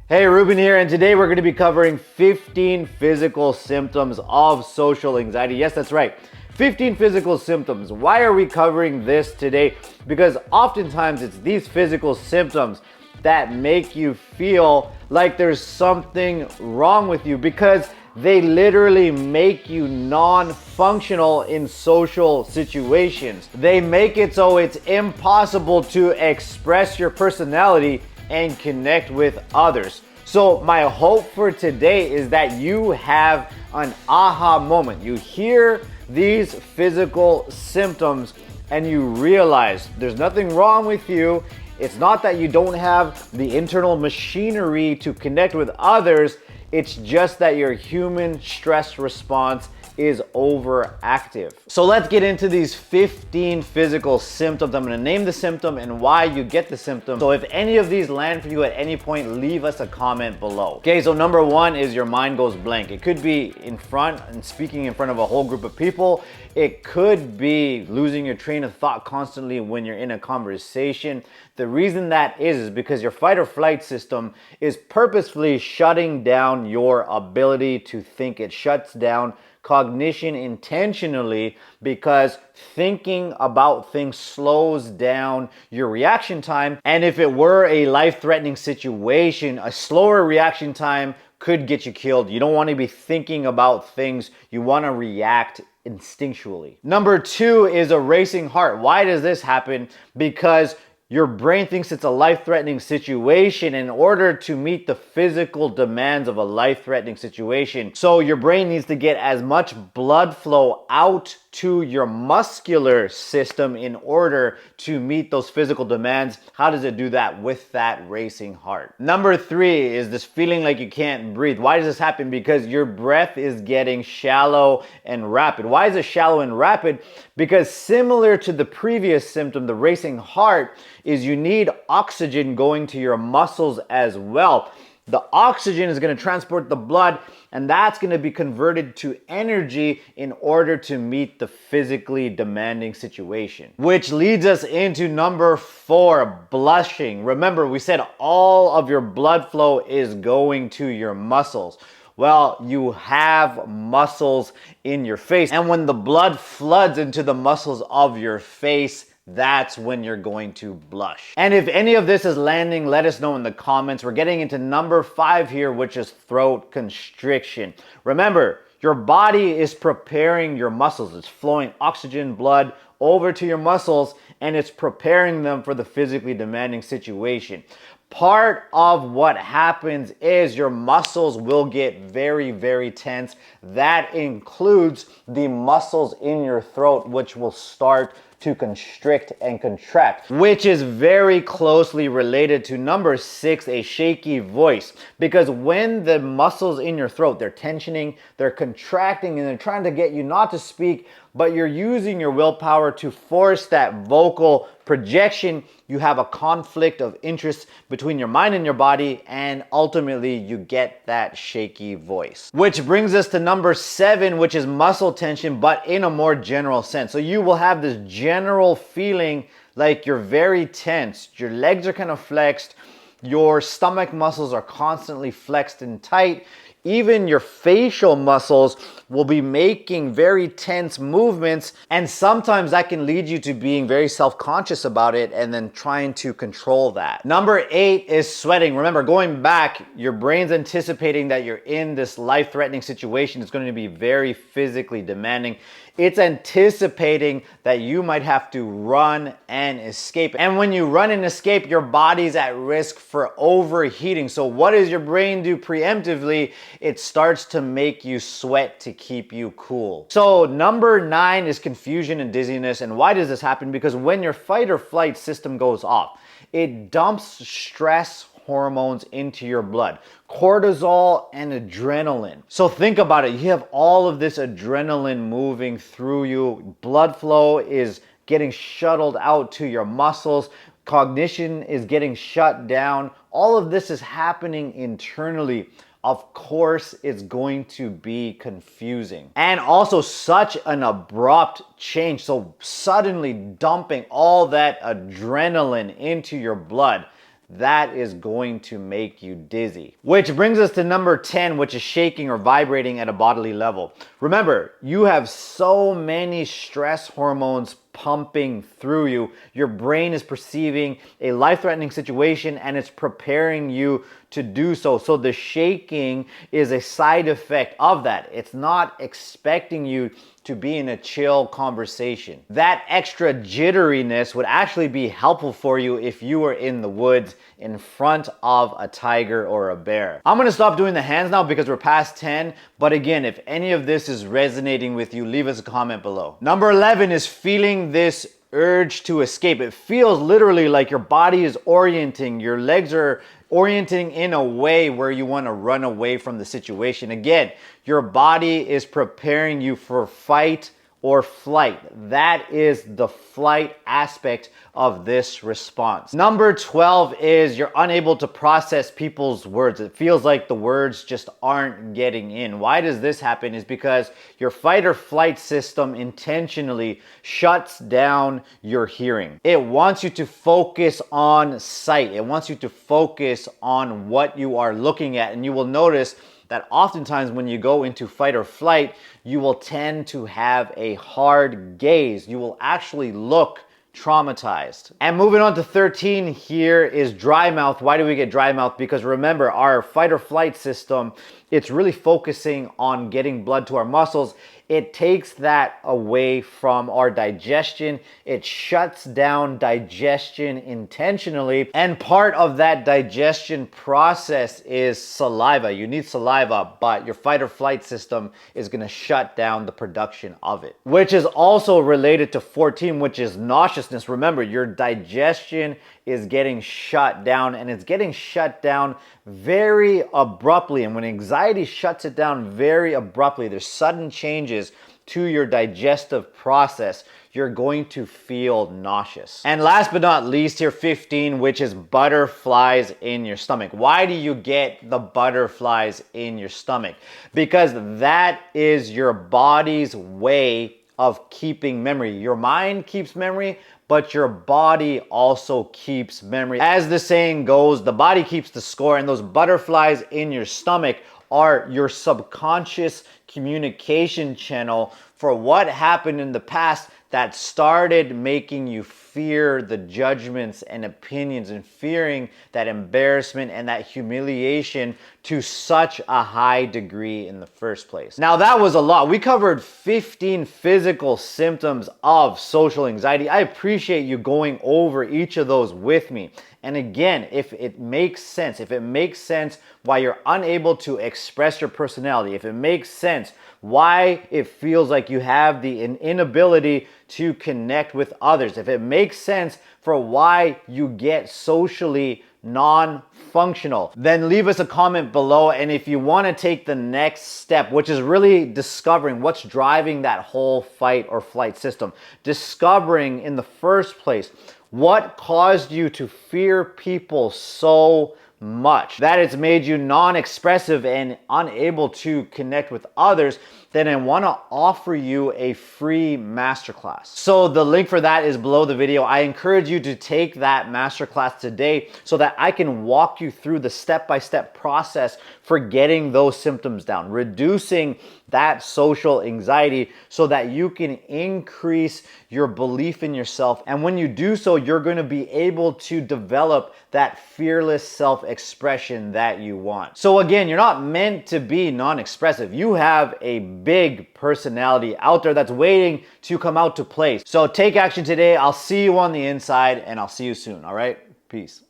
Hey, Rubin here, and today we're going to be covering 15 physical symptoms of social anxiety. Yes, that's right. 15 physical symptoms. Why are we covering this today? Because oftentimes it's these physical symptoms that make you feel like there's something wrong with you because they literally make you non-functional in social situations. They make it so it's impossible to express your personality and connect with others. So my hope for today is that you have an aha moment. You hear these physical symptoms and you realize there's nothing wrong with you. It's not that you don't have the internal machinery to connect with others. It's just that your human stress response is overactive. So let's get into these 15 physical symptoms. I'm gonna name the symptom and why you get the symptom. So if any of these land for you at any point, leave us a comment below. Okay, so number one is your mind goes blank. It could be in front and speaking in front of a whole group of people. It could be losing your train of thought constantly when you're in a conversation. The reason that is because your fight or flight system is purposefully shutting down your ability to think. It shuts down cognition intentionally because thinking about things slows down your reaction time. And if it were a life-threatening situation, a slower reaction time could get you killed. You don't want to be thinking about things. You want to react instinctually. Number two is a racing heart. Why does this happen? Because your brain thinks it's a life-threatening situation in order to meet the physical demands of a life-threatening situation. So your brain needs to get as much blood flow out to your muscular system in order to meet those physical demands. How does it do that? With that racing heart. Number three is this feeling like you can't breathe. Why does this happen? Because your breath is getting shallow and rapid. Why is it shallow and rapid? Because similar to the previous symptom, the racing heart, is you need oxygen going to your muscles as well. The oxygen is going to transport the blood, and that's going to be converted to energy in order to meet the physically demanding situation. Which leads us into number four, blushing. Remember, we said all of your blood flow is going to your muscles. Well, you have muscles in your face, and when the blood floods into the muscles of your face, that's when you're going to blush. And if any of this is landing, let us know in the comments. We're getting into number five here, which is throat constriction. Remember, your body is preparing your muscles. It's flowing oxygen, blood over to your muscles, and it's preparing them for the physically demanding situation. Part of what happens is your muscles will get very, very tense. That includes the muscles in your throat, which will start to constrict and contract, which is very closely related to number six, a shaky voice. Because when the muscles in your throat, they're tensioning, they're contracting, and they're trying to get you not to speak, but you're using your willpower to force that vocal projection, you have a conflict of interest between your mind and your body, and ultimately you get that shaky voice. Which brings us to number seven, which is muscle tension, but in a more general sense. So you will have this general feeling like you're very tense, your legs are kind of flexed, your stomach muscles are constantly flexed and tight. Even your facial muscles will be making very tense movements, and sometimes that can lead you to being very self-conscious about it and then trying to control that. Number eight is sweating. Remember, going back, your brain's anticipating that you're in this life-threatening situation. It's going to be very physically demanding. It's anticipating that you might have to run and escape. And when you run and escape, your body's at risk for overheating. So what does your brain do preemptively? It starts to make you sweat to keep you cool. So number nine is confusion and dizziness. And why does this happen? Because when your fight or flight system goes off, it dumps stress hormones into your blood, cortisol and adrenaline. So think about it. You have all of this adrenaline moving through you. Blood flow is getting shuttled out to your muscles. Cognition is getting shut down. All of this is happening internally. Of course, it's going to be confusing. And also such an abrupt change. So suddenly dumping all that adrenaline into your blood. that is going to make you dizzy. Which brings us to number 10, which is shaking or vibrating at a bodily level. Remember, you have so many stress hormones pumping through you. Your brain is perceiving a life-threatening situation and it's preparing you to do so. So the shaking is a side effect of that. It's not expecting you to be in a chill conversation. That extra jitteriness would actually be helpful for you if you were in the woods in front of a tiger or a bear. I'm gonna stop doing the hands now because we're past 10, but again, if any of this is resonating with you, leave us a comment below. Number 11 is feeling this urge to escape. It feels literally like your body is orienting, your legs are orienting in a way where you want to run away from the situation. Again, your body is preparing you for fight or flight. That is the flight aspect of this response. Number 12 is you're unable to process people's words. It feels like the words just aren't getting in. Why does this happen? Is because your fight or flight system intentionally shuts down your hearing. It wants you to focus on sight. It wants you to focus on what you are looking at. And you will notice that oftentimes when you go into fight or flight, you will tend to have a hard gaze. You will actually look traumatized. And moving on to 13 here is dry mouth. Why do we get dry mouth? Because remember, our fight or flight system, it's really focusing on getting blood to our muscles. It takes that away from our digestion. It shuts down digestion intentionally. And part of that digestion process is saliva. You need saliva, but your fight or flight system is gonna shut down the production of it. Which is also related to 14, which is nauseousness. Remember, your digestion is getting shut down, and it's getting shut down very abruptly. And when anxiety shuts it down very abruptly, there's sudden changes to your digestive process, you're going to feel nauseous. And last but not least here, 15, which is butterflies in your stomach. Why do you get the butterflies in your stomach? Because that is your body's way of keeping memory. Your mind keeps memory, but your body also keeps memory. As the saying goes, the body keeps the score, and those butterflies in your stomach are your subconscious communication channel for what happened in the past that started making you fear the judgments and opinions and fearing that embarrassment and that humiliation to such a high degree in the first place. Now that was a lot. We covered 15 physical symptoms of social anxiety. I appreciate you going over each of those with me. And again, if it makes sense why you're unable to express your personality, if it makes sense why it feels like you have the inability to connect with others, if it makes sense for why you get socially non-functional, then leave us a comment below. And if you want to take the next step, which is really discovering what's driving that whole fight or flight system, discovering in the first place what caused you to fear people so much that it's made you non-expressive and unable to connect with others, then I want to offer you a free masterclass. So the link for that is below the video. I encourage you to take that masterclass today so that I can walk you through the step-by-step process for getting those symptoms down, reducing that social anxiety so that you can increase your belief in yourself. And when you do so, you're going to be able to develop that fearless self-expression that you want. So again, you're not meant to be non-expressive. You have a big personality out there that's waiting to come out to play. So take action today. I'll see you on the inside, and I'll see you soon. All right? Peace.